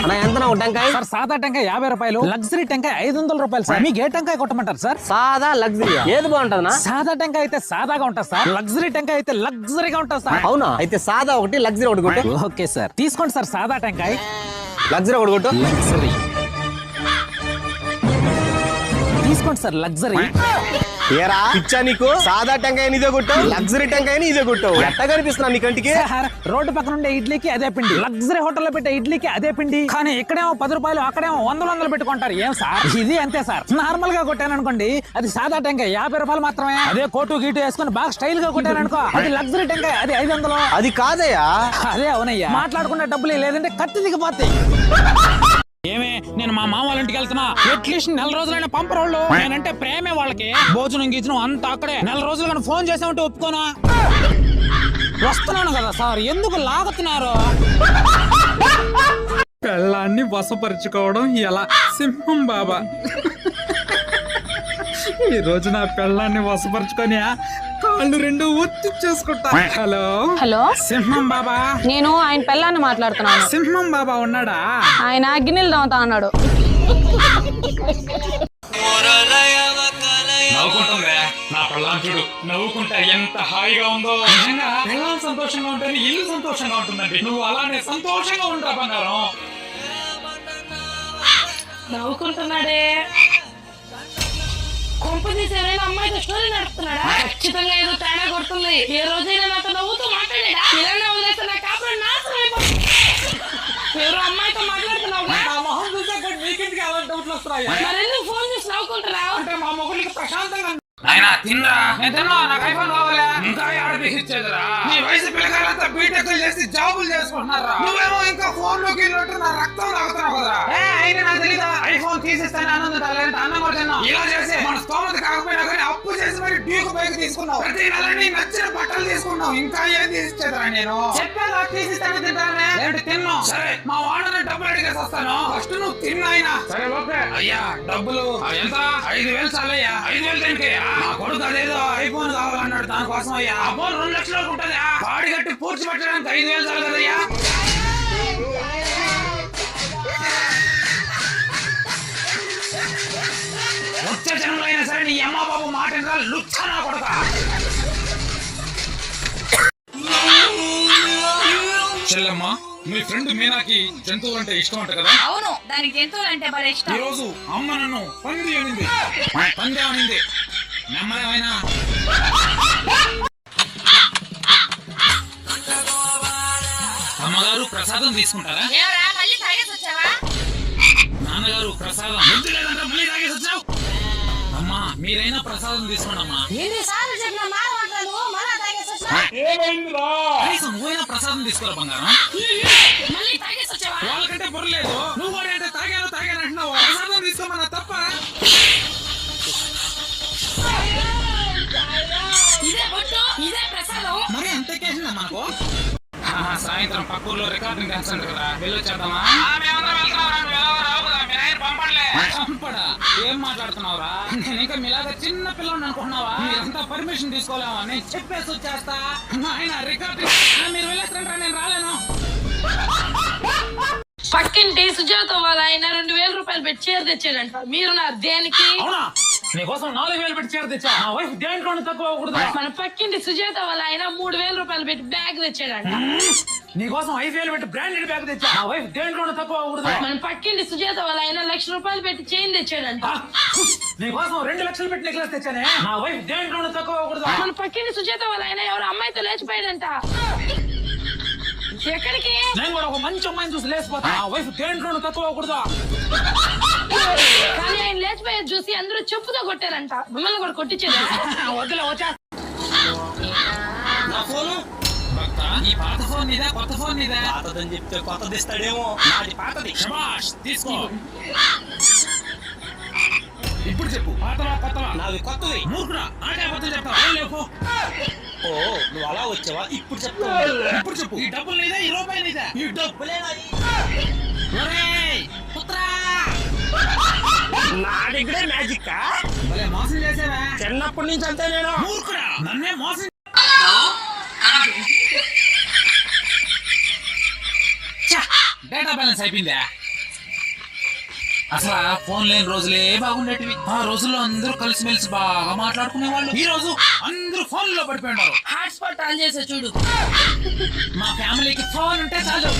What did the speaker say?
అన్న ఎంత టెంకాయ సార్? సాదా టెంకాయ 50 రూపాయలు, లగ్జరీ టెంకాయ 500 రూపాయలు సార్. మీకు ఏ టెంకాయ కొట్టమంటారు సార్? సాదా లగ్జరీ ఏది బాగుంటది? సాదా టెంకాయ అయితే సాదాగా ఉంటుంది సార్, లగ్జరీ టెంకాయ అయితే లగ్జరీగా ఉంటుంది సార్. అవునా? అయితే సాదా ఒకటి లగ్జరీ ఒకటి కొట్టు. ఓకే సార్, తీసుకోండి సార్ సాదా టెంకాయ. లగ్జరీ ఒకటి కొట్టు. లగ్జరీ తీసుకోండి సార్ లగ్జరీ. ఏరా పిచ్చా నీకు? సాదా టెంకాయ ఇదే కొట్టు, లగ్జరీ టెంకాయ ఇదే కొట్టు. ఎట్ట కనిపిస్తున్నా నీ కంటికి? రోడ్డు పక్కన ఉండే ఇడ్లీకి అదే పిండి, లగ్జరీ హోటల్లో పెట్టే ఇడ్లీకి అదే పిండి. కానీ ఇక్కడేమో 10 రూపాయలు, అక్కడేమో 100 పెట్టుకుంటారు. ఏం సార్ ఇది? అంతే సార్. నార్మల్ గా కొట్టాను అనుకోండి అది సాదా టెంకాయ 50 రూపాయలు మాత్రమే. అదే కోటు గీటు వేసుకుని బాగా స్టైల్ గా కొట్టాను అనుకో అది లగ్జరీ టెంకాయ, అది 500. అది కాదయ్యా. అదే అవునయ్యా, మాట్లాడుకునే డబ్బులు లేదంటే కత్తి దిగిపోతాయి. ఏమే, నేను మా మామ వాళ్ళ ఇంటికి వెళ్తున్నా. అట్లీస్ట్ 4 రోజులైనా పంపరోళ్ళు. నేనంటే ప్రేమే వాళ్ళకి. భోజనం గీజనం అంతా అక్కడే. 4 రోజులు కానీ ఫోన్ చేసామంటే ఒప్పుకోనా? వస్తున్నాను కదా సార్, ఎందుకు లాగుతున్నారు? పెళ్ళాన్ని వశపరుచుకోవడం ఎలా? సింహం బాబా ఈ రోజు నా పెళ్ళాన్ని వశపరుచుకొని కాళ్ళు 2 ఒత్తి చేసుకుంటా. హలో హలో, సింహం బాబా. నేను ఆయన పెళ్ళాన్ని మాట్లాడుతున్నాను. సింహం బాబా ఉన్నాడా? ఆయన గిన్నెలు దమ్ముతా అన్నాడు. నవ్వుకుంటుందే నా పెళ్ళాం, చూడు నవ్వుకుంటా ఎంత హాయిగా ఉందో. నిజంగా పెళ్ళాం సంతోషంగా ఉంటేనే ఇల్లు సంతోషంగా ఉంటుందండి. నువ్వు అలానే సంతోషంగా ఉంటా బంగారం. నవ్వుకుంటున్నాడే, కొంపదీసి ఎవరైనా అమ్మాయితో స్టోరీ నడుపుతున్నాడా? ఖచ్చితంగా ఏదో తేడా కొడుతుంది. ఏ రోజైనా నాతో నవ్వుతూ మాట్లాడాడా? ఇలానే వదిలేస్తే నా కాపురం నాశనం అయిపోతుంది. ఎవరో అమ్మాయితో మాట్లాడుతున్నావు, మొహం చూసా నీకెందుకు అలాంటి డౌట్లు వస్తున్నాయి? మరెందుకు ఫోన్ చేసి నవ్వుకుంటున్నావు? అంటే మా మొగుడికి ప్రశాంతంగా తిన్నా నాకు ఐఫోన్ కావాలి. ఇంకా ఇచ్చేదిరా? నీ వయసు పిల్లకాయలంతా బీటెక్ చేసి జాబులు చేసుకుంటున్నారా? నువ్వేమో ఇంకా ఫోన్ లోకి నా రక్తం తాగుతున్నావు కదా. అయినా నాకు తెలీదా? ఐఫోన్ తీసిస్తాను ఆనందం అన్నం కూడా తిన్నా. ఇలా చేసి మన స్తోమత కాకపోయినా కానీ అప్పు చేసి మరి డ్యూక్ బైక్ తీసుకున్నావు. ప్రతి నెల నీకు నచ్చిన బట్టలు తీసుకున్నావు. ఇంకా ఏం తీసిచ్చేదిరా? నేను చెప్పాను తీసిస్తాను తింటానే. ఏంటి తిన్నావు? సరే మా వాడని డబ్బులు అడిగేసి వస్తాను. ఫస్ట్ నువ్వు తిన్నాయినా. సరే ఓకే అయ్యా. డబ్బులు ఎంత? 5,000 చాలయ్యా. 5,000 దేనికయ్యా? నా కొడుకు అదేదో ఐఫోన్ కావాలన్నాడు, దానికోసం అయ్యా. ఆ ఫోన్ 2 లక్షలకు ఉంటుంది. పాడి కట్టి పూర్చి పెట్టడానికి 5,000 చాలు కదయ్యా. వచ్చే జనంలో అయినా సరే నీ అమ్మ బాబు మాట లుచ్చా నా కొడుక. చెల్లమ్మ, మీ ఫ్రెండ్ మీనాకి జంతువులు అంటే ఇష్టం అంట కదా? అవును, దానికి జంతువులు అంటే బాగా ఇష్టం. ఈ రోజు అమ్మ నన్ను పంది అనింది. నమ్మలేమైనా? అమ్మగారు ప్రసాదం తీసుకుంటారా? నాన్నగారు ప్రసాదం బుద్ధి లేదంటే మళ్ళీ తాగేసి వచ్చావు. అమ్మా మీరైనా ప్రసాదం తీసుకోండి అమ్మా. నువ్వైనా ప్రసాదం తీసుకోరా బంగారం. వాళ్ళకంటే బుర్రలేదు. నువ్వు కూడా అంటే తాగాను అంటున్నావు. ప్రసాదం తీసుకోమన్నా తప్ప? మరి అంతకేసిందా మనకు? సాయంత్రం పక్కూర్లో రికార్డింగ్ డాన్స్ అంటారు కదా, వెళ్ళొచ్చేద్దామా? పంపడా? ఏం మాట్లాడుతున్నావురా? నేను ఇంకా మీలాగా చిన్న పిల్లలు అనుకుంటున్నావా? మీరంతా పర్మిషన్ తీసుకోలేవా? నేను చెప్పేసి వచ్చేస్తా. ఆయన రికార్డింగ్ మీరు వెళ్ళేస్తారంటారా? నేను రాలేను. పక్కింటి సుజాత వాళ్ళ ఆయన 2,000 రూపాయలు పెట్టి చీర తెచ్చాడంట. మీరు నా దేనికి? అవునా? నీకోసం 4,000 పెట్టి చీర తెచ్చా. నా వైఫ్ దేంట్లోనే తక్కువ అవ్వకూడదు. మన పక్కింటి సుజాత వాళ్ళ ఆయన 3,000 రూపాయలు పెట్టి బ్యాగ్ తెచ్చాడంట. నీకోసం 5,000 పెట్టి బ్రాండెడ్ బ్యాగ్ తెచ్చా. నా వైఫ్ దేంట్లోనే తక్కువ అవ్వకూడదు. మన పక్కింటి సుజాత వాళ్ళ ఆయన 1,00,000 రూపాయలు పెట్టి చైన్ తెచ్చాడంట. నీకోసం 2 లక్షలు పెట్టి నెక్లెస్ తెచ్చానే. నా వైఫ్ దేంట్లోనే తక్కువ అవ్వకూడదు. మన పక్కింటి సుజాత వాళ్ళ ఆయన ఎవరు అమ్మాయితో లేచిపోయాడంట. ఎక్కడికి? నేను కూడా ఒక మంచి అమ్మాయిని చూసి లేచిపోతా. నా వైఫ్ దేంట్లోనే తక్కువ అవ్వకూడదు. కానీ ఆయన లేచిపోయేది చూసి అందరూ చెప్పుతో కొట్టారంట. మిమ్మల్ని కూడా కొట్టించారు. వద్దులే వచ్చా. ఈ పాత ఫోన్ నీదా కొత్త ఫోన్ నీదా? పాతదని చెప్తే కొత్తది ఇస్తాడేమో. నాది పాతది. శభాష్ తీసుకో. ఇప్పుడు చెప్పు, పాతవా కొత్తవా? నాది కొత్తది. మూర్ఖుడా, నాకే అబద్ధం చెప్తావా? లేకు. ఓ నువ్వు అలా వచ్చావా? ఇప్పుడు చెప్తావా? ఇప్పుడు చెప్పు. ఈ డబ్బులు నీదా? ఈ రూపాయి నీదా? ఈ డబ్బులేనాయి? పుత్రా, నా దగ్గరే మ్యాజిక్. భలే మోసం చేసావా? చిన్నప్పటి నుంచి అంతే నేను. మూర్ఖుడా, నన్నే మోసం. డేటా బ్యాలెన్స్ అయిపోయిందా? అసలు ఫోన్ లేని రోజులే బాగుండేటివి. ఆ రోజుల్లో అందరూ కలిసిమెలిసి బాగా మాట్లాడుకునే వాళ్ళు. ఈ రోజు అందరూ ఫోన్ లో పడిపోయినారు. హాట్స్పాట్ ఆన్ చేసే చూడు. మా ఫ్యామిలీకి ఫోన్ ఉంటే చాలు.